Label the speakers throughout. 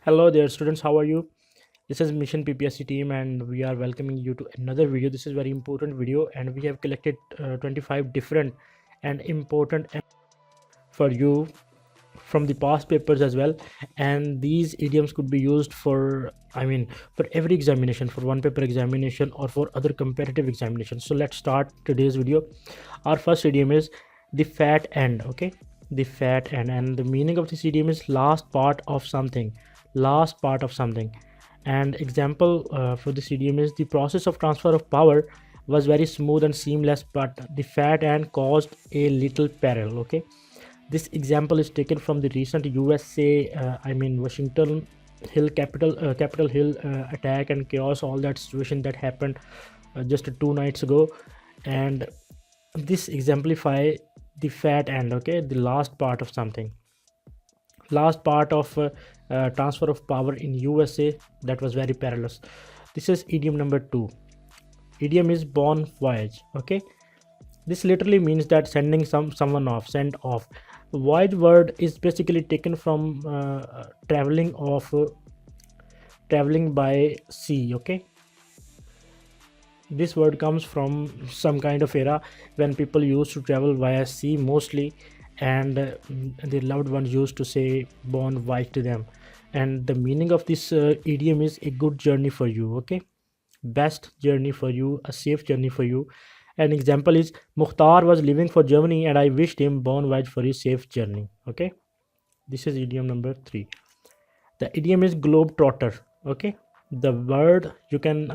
Speaker 1: Hello there students, how are you? This is Mission ppsc team and we are welcoming you to another video. This is very important video and we have collected 25 different and important for you from the past papers as well, and these idioms could be used for for every examination, for one paper examination or for other competitive examinations. So let's start today's video. Our first idiom is the fat end. Okay, the fat end, and the meaning of this idiom is last part of something, last part of something. And example for this idiom is the process of transfer of power was very smooth and seamless, but the fat end caused a little peril. Okay, this example is taken from the recent USA, Washington Hill Capitol Hill attack and chaos, all that situation that happened just 2 nights ago, and this exemplify the fat end. Okay, the last part of something, last part of transfer of power in USA that was very perilous. This is idiom number 2. Idiom is bon voyage. Okay, this literally means that sending someone off, send off. Voyage word is basically taken from traveling by sea. Okay, this word comes from some kind of era when people used to travel via sea mostly, and their loved ones used to say bon voyage to them. And the meaning of this idiom is a good journey for you. Okay, best journey for you, a safe journey for you. An example is Mukhtar was leaving for Germany and I wished him bon voyage for his safe journey. Okay, this is idiom number 3. The idiom is globe trotter. Okay, the word you can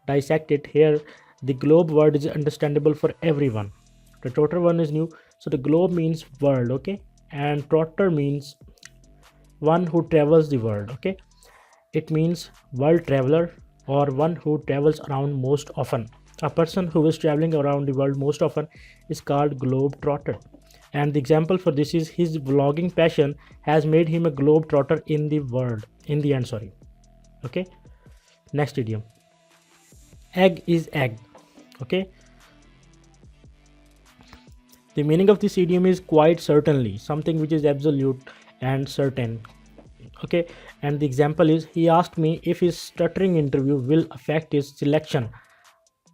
Speaker 1: dissect it here. The globe word is understandable for everyone. The trotter one is new. So the globe means world. Okay, and trotter means one who travels the world. Okay, it means world traveler or one who travels around most often. A person who is traveling around the world most often is called globe trotter. And the example for this is his vlogging passion has made him a globe trotter in the world. In the end, sorry. Okay. Next idiom. Egg is egg. Okay. The meaning of this idiom is quite certainly, something which is absolute and certain. Okay, and the example is he asked me if his stuttering interview will affect his selection.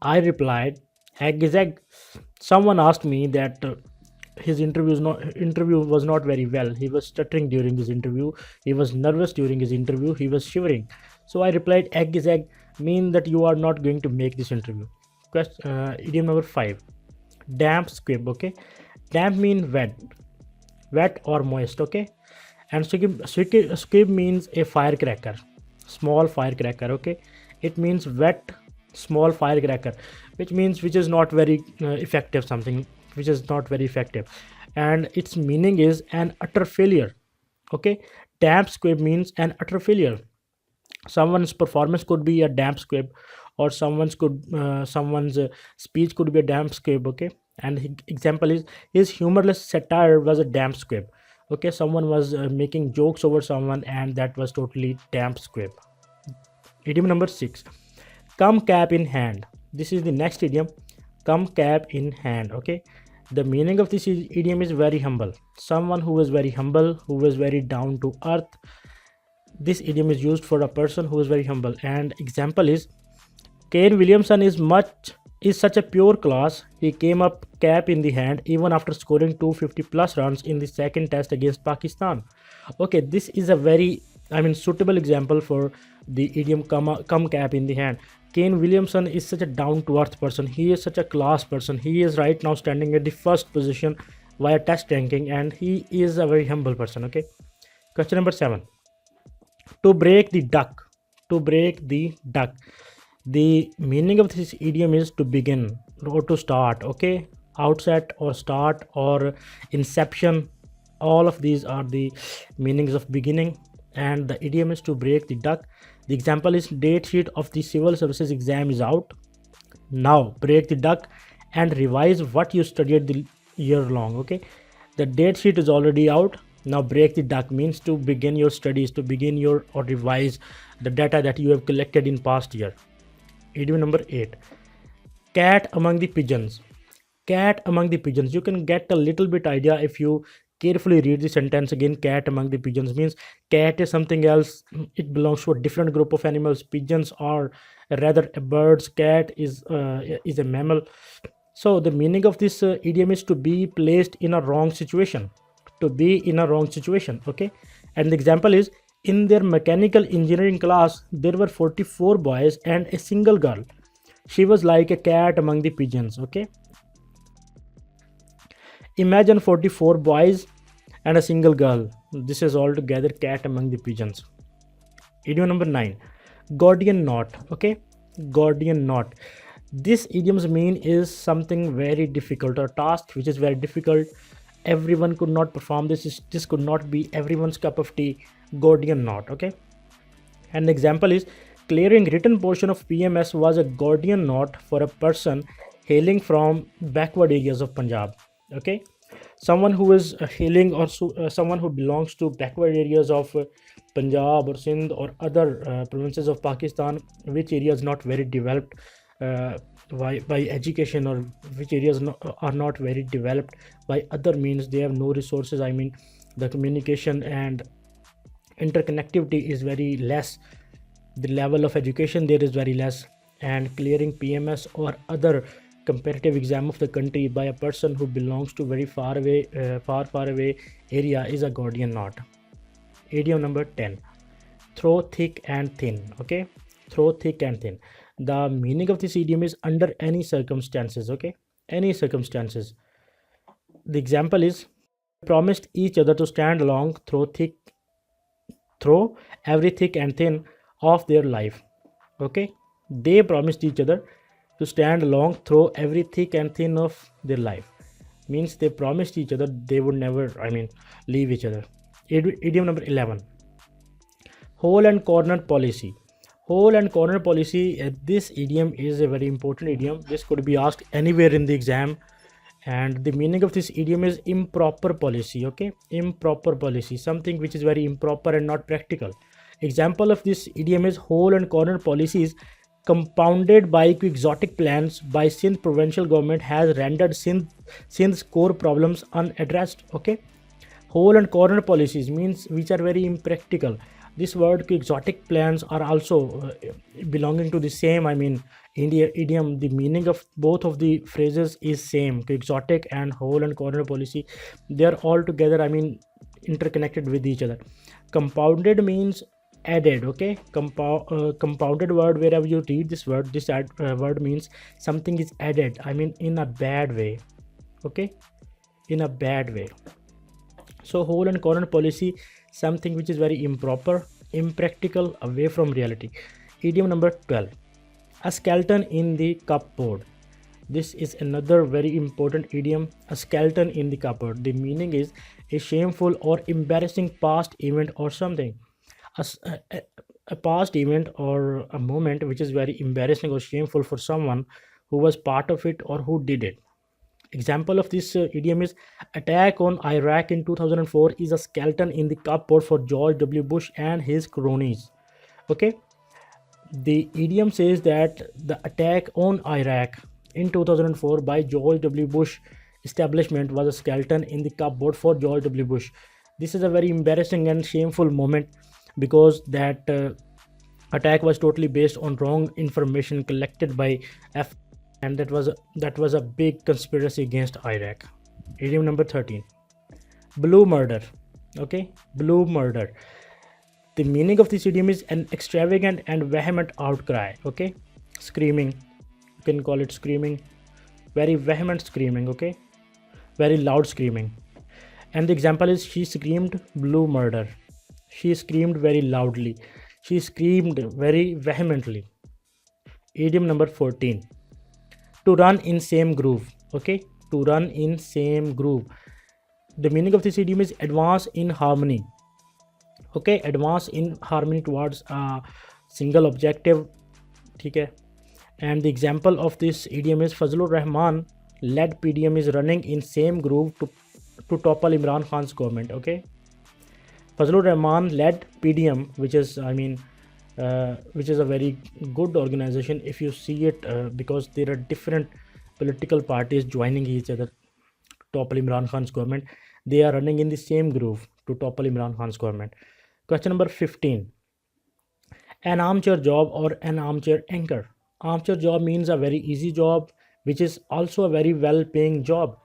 Speaker 1: I replied, egg is egg. Someone asked me that his interview was not very well. He was stuttering during his interview. He was nervous during his interview. He was shivering. So I replied, egg is egg, mean that you are not going to make this interview. Idiom number 5. Damp squib. Okay, damp mean wet or moist. Okay, and squib means a firecracker, small firecracker. Okay, it means wet small firecracker, which means which is not very effective, something which is not very effective, and its meaning is an utter failure. Okay, damp squib means an utter failure. Someone's performance could be a damp squib, or someone's speech could be a damp squib. Okay, and example is his humorless satire was a damp squib. Okay, someone was making jokes over someone and that was totally damp squib. Idiom number 6. Come cap in hand. This is the next idiom. Come cap in hand. Okay, the meaning of this idiom is very humble. Someone who is very humble, who is very down to earth. This idiom is used for a person who is very humble. And example is Kane Williamson is such a pure class. He came up cap in the hand even after scoring 250 plus runs in the second test against Pakistan. Okay, this is a very suitable example for the idiom come cap in the hand. Kane Williamson is such a down to earth person. He is such a class person. He is right now standing at the first position via test ranking, and he is a very humble person. Okay, question number 7. To break the duck. To break the duck. The meaning of this idiom is to begin or to start. Okay, outset or start or inception, all of these are the meanings of beginning, and the idiom is to break the duck. The example is date sheet of the civil services exam is out. Now break the duck and revise what you studied the year long. Okay, the date sheet is already out. Now break the duck means to begin your studies, to begin your or revise the data that you have collected in past year. Idiom number 8. Cat among the pigeons. Cat among the pigeons. You can get a little bit idea if you Carefully read the sentence again. Cat among the pigeons means cat is something else. It belongs to a different group of animals. Pigeons are rather a birds. Cat is a mammal. So the meaning of this idiom is to be placed in a wrong situation. To be in a wrong situation. Okay. And the example is, in their mechanical engineering class, there were 44 boys and a single girl. She was like a cat among the pigeons. Okay. Imagine 44 boys and a single girl. This is altogether cat among the pigeons. Idiom number 9, Gordian knot. Okay, Gordian knot. This idiom's mean is something very difficult, or task which is very difficult. Everyone could not perform this. This could not be everyone's cup of tea. Gordian knot. Okay, and the example is, clearing written portion of PMS was a Gordian knot for a person hailing from backward areas of Punjab. Okay, someone who is hailing, or someone who belongs to backward areas of Punjab or Sindh or other provinces of Pakistan, which areas not very developed by education, or which areas are not very developed by other means. They have no resources. I mean, the communication and interconnectivity is very less. The level of education there is very less, and clearing PMS or other comparative exam of the country by a person who belongs to very far away area is a Gordian knot. Idiom number 10, throw thick and thin. Okay, throw thick and thin. The meaning of this idiom is under any circumstances. Okay, any circumstances. The example is, promised each other to stand along through every thick and thin of their life. Okay, they promised each other to stand along through every thick and thin of their life. Means they promised each other they would never, leave each other. Idiom number 11, hole and corner policy. Hole and corner policy. This idiom is a very important idiom. This could be asked anywhere in the exam, and the meaning of this idiom is improper policy. Okay, improper policy, something which is very improper and not practical. Example of this idiom is, hole and corner policies compounded by quixotic plans by Sindh provincial government has rendered Sindh's core problems unaddressed. Okay, hole and corner policies means which are very impractical. This word quixotic plans are also belonging to the same, idiom. The meaning of both of the phrases is same. Quixotic and hole and corner policy, they are all together, interconnected with each other. Compounded means added. Okay, compounded word, wherever you read this word, this word means something is added, in a bad way. Okay, in a bad way. So hole and corner policy, something which is very improper, impractical, away from reality. Idiom number 12, a skeleton in the cupboard. This is another very important idiom, a skeleton in the cupboard. The meaning is a shameful or embarrassing past event or something. A past event or a moment which is very embarrassing or shameful for someone who was part of it or who did it. Example of this idiom is, attack on Iraq in 2004 is a skeleton in the cupboard for George W. Bush and his cronies. Okay, the idiom says that the attack on Iraq in 2004 by George W. Bush establishment was a skeleton in the cupboard for George W. Bush. This is a very embarrassing and shameful moment, because that attack was totally based on wrong information collected by F, and that was a big conspiracy against Iraq. Idiom number 13, blue murder. Okay, blue murder. The meaning of this idiom is an extravagant and vehement outcry. Okay, screaming, you can call it screaming, very vehement screaming. Okay, very loud screaming. And the example is, she screamed blue murder. She screamed very loudly. She screamed very vehemently. Idiom number 14, to run in same groove. Okay, to run in same groove. The meaning of this idiom is advance in harmony. Okay, advance in harmony towards a single objective. Okay, and the example of this idiom is, Fazlur Rahman led PDM is running in same groove to topple Imran Khan's government. Okay, Fazlur Rahman led PDM, which is a very good organization if you see it, because there are different political parties joining each other to topple Imran Khan's government. they are running in the same groove to topple Imran Khan's government. Question number 15. An armchair job or an armchair anchor. Armchair job means a very easy job, which is also a very well paying job.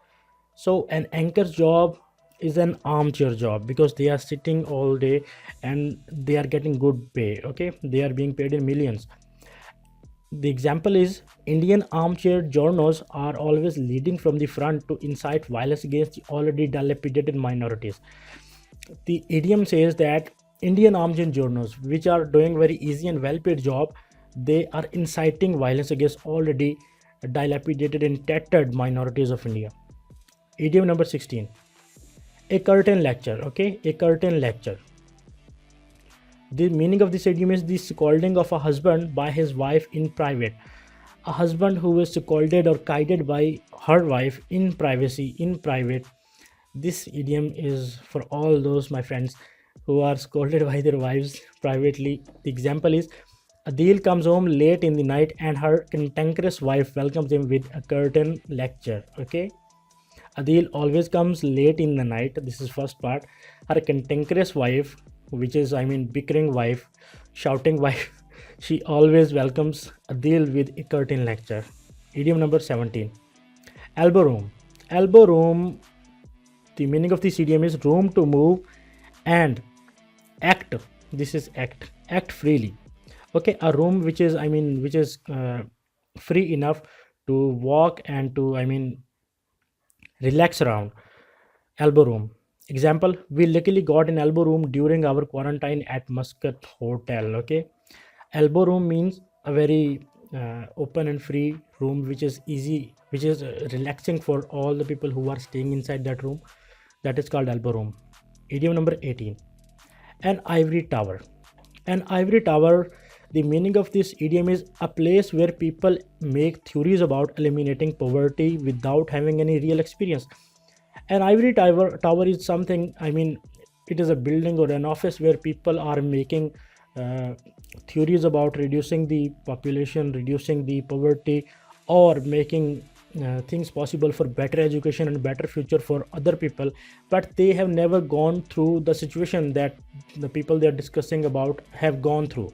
Speaker 1: So an anchor job is an armchair job because they are sitting all day and they are getting good pay. Okay, they are being paid in millions. The example is Indian armchair journals are always leading from the front to incite violence against the already dilapidated minorities. The idiom says that Indian armchair journals, which are doing very easy and well-paid job, they are inciting violence against already dilapidated and tattered minorities of India. Idiom number 16. A curtain lecture. Okay, a curtain lecture. The meaning of this idiom is the scolding of a husband by his wife in private. A husband who is scolded or chided by her wife in privacy, in private. This idiom is for all those my friends who are scolded by their wives privately. The example is Adil comes home late in the night and her cantankerous wife welcomes him with a curtain lecture. Okay, Adil always comes late in the night. This is first part. Her cantankerous wife, which is bickering wife, shouting wife, she always welcomes Adil with a curtain lecture. Idiom number 17. Elbow room. Elbow room. The meaning of this idiom is room to move and act. This is act. Act freely. Okay, a room which is free enough to walk and to relax around. Elbow room. Example, we luckily got an elbow room during our quarantine at Muscat Hotel. Okay, elbow room means a very open and free room which is easy, which is relaxing for all the people who are staying inside that room. That is called elbow room. Idiom number 18. An ivory tower. An ivory tower, the meaning of this idiom is a place where people make theories about eliminating poverty without having any real experience. An ivory tower is something, it is a building or an office where people are making theories about reducing the population, reducing the poverty, or making things possible for better education and better future for other people, but they have never gone through the situation that the people they are discussing about have gone through.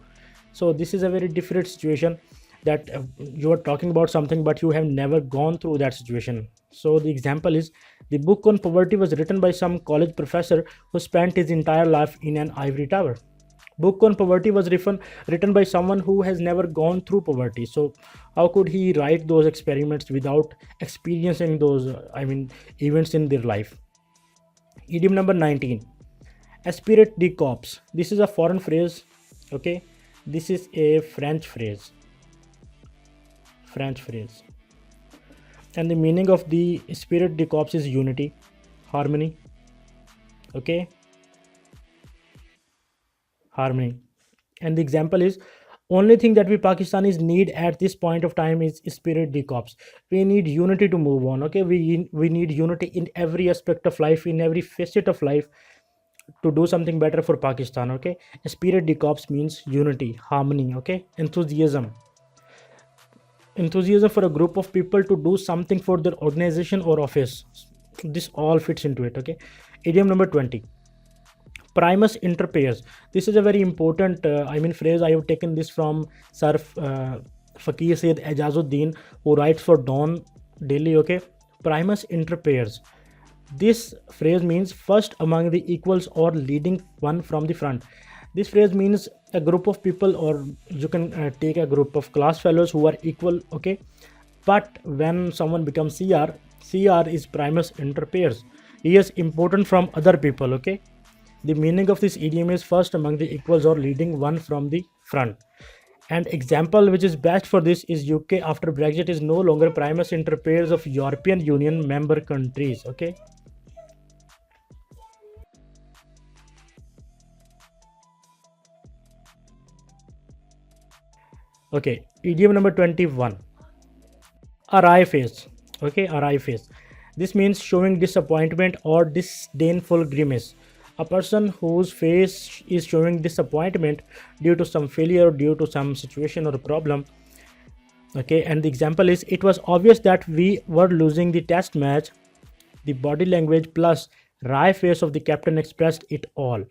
Speaker 1: So this is a very different situation, that you are talking about something but you have never gone through that situation. So the example is the book on poverty was written by some college professor who spent his entire life in an ivory tower. Book on poverty was written by someone who has never gone through poverty. So how could he write those experiments without experiencing those events in their life? Idiom number 19. Esprit de corps. This is a foreign phrase. Okay, this is a French phrase. And the meaning of the esprit de corps is unity, harmony. Okay, harmony. And the example is only thing that we Pakistanis need at this point of time is spirit de corps. We need unity to move on. Okay, we need unity in every aspect of life, in every facet of life, to do something better for Pakistan. Okay, spirit de corps means unity, harmony. Okay, enthusiasm for a group of people to do something for their organization or office. This all fits into it. Okay, idiom number 20. Primus inter pares. This is a very important phrase. I have taken this from Sir Fakir Sayyid Ajazuddin, who writes for Dawn Daily. Okay, primus inter pares. This phrase means first among the equals or leading one from the front. This phrase means a group of people, or you can take a group of class fellows who are equal. Okay, but when someone becomes CR is primus inter pares. He is important from other people. Okay, the meaning of this idiom is first among the equals or leading one from the front. And example which is best for this is UK after Brexit is no longer primus inter pares of European Union member countries. Okay. Okay, idiom number 21. A wry face. Okay, a wry face. This means showing disappointment or disdainful grimace. A person whose face is showing disappointment due to some failure, due to some situation or problem. Okay, and the example is it was obvious that we were losing the test match. The body language plus Wry face of the captain expressed it all.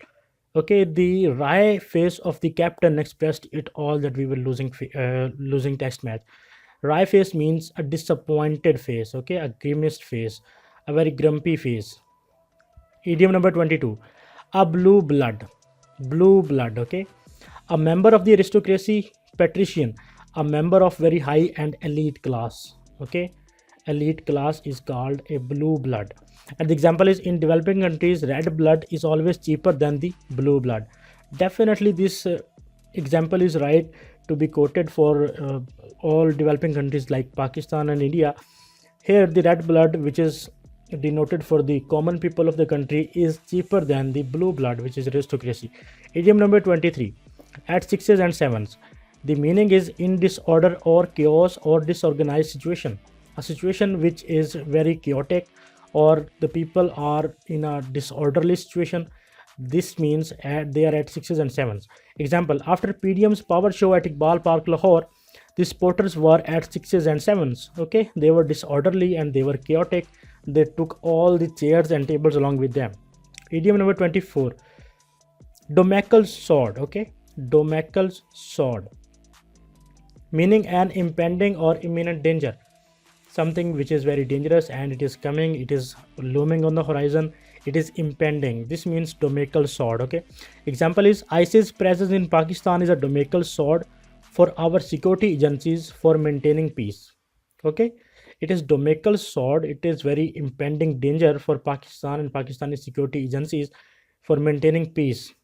Speaker 1: Okay, the wry face of the captain expressed it all that we were losing test match. Wry face means a disappointed face. Okay, a grimaced face, a very grumpy face. Idiom number 22, a blue blood. Blue blood, okay. A member of the aristocracy, patrician, a member of very high and elite class. Okay, elite class is called a blue blood. And the example is, in developing countries, red blood is always cheaper than the blue blood. Definitely, this example is right to be quoted for all developing countries like Pakistan and India. Here, the red blood, which is denoted for the common people of the country, is cheaper than the blue blood, which is aristocracy. Idiom number 23, at sixes and sevens. The meaning is in disorder or chaos or disorganized situation. A situation which is very chaotic or the people are in a disorderly situation. This means they are at sixes and sevens. Example, after PDM's power show at Iqbal Park, Lahore, the supporters were at sixes and sevens. Okay, they were disorderly and they were chaotic. They took all the chairs and tables along with them. Idiom number 24, Damocles sword. Okay, Damocles sword, meaning an impending or imminent danger, something which is very dangerous and it is coming, it is looming on the horizon, it is impending. This means Damocles sword. Okay, example is, ISIS presence in Pakistan is a Damocles sword for our security agencies for maintaining peace. Okay, it is Damocles sword, it is very impending danger for Pakistan and Pakistani security agencies for maintaining peace.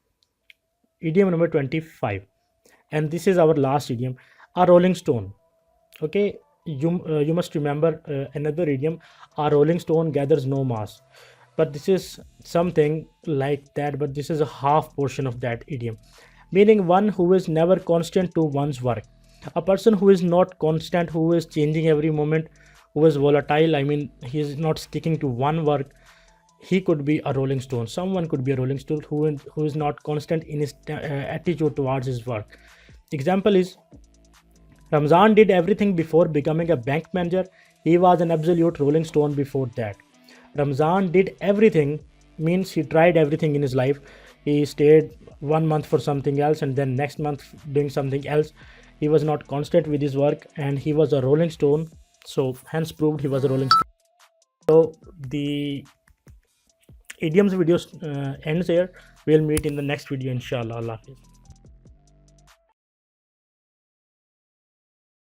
Speaker 1: Idiom number 25, and this is our last idiom, a rolling stone. Okay, you must remember another idiom, a rolling stone gathers no mass, but this is something like that, but this is a half portion of that idiom, meaning one who is never constant to one's work. A person who is not constant, who is changing every moment, who is volatile, I mean he is not sticking to one work, he could be a rolling stone. Someone could be a rolling stone who is not constant in his attitude towards his work. Example is, Ramzan did everything before becoming a bank manager. He was an absolute rolling stone before that. Ramzan did everything means he tried everything in his life. He stayed 1 month for something else and then next month doing something else. He was not constant with his work and he was a rolling stone. So hence proved he was a rolling stone. So the idioms video ends here. We'll meet in the next video, inshallah. Allah Hafiz.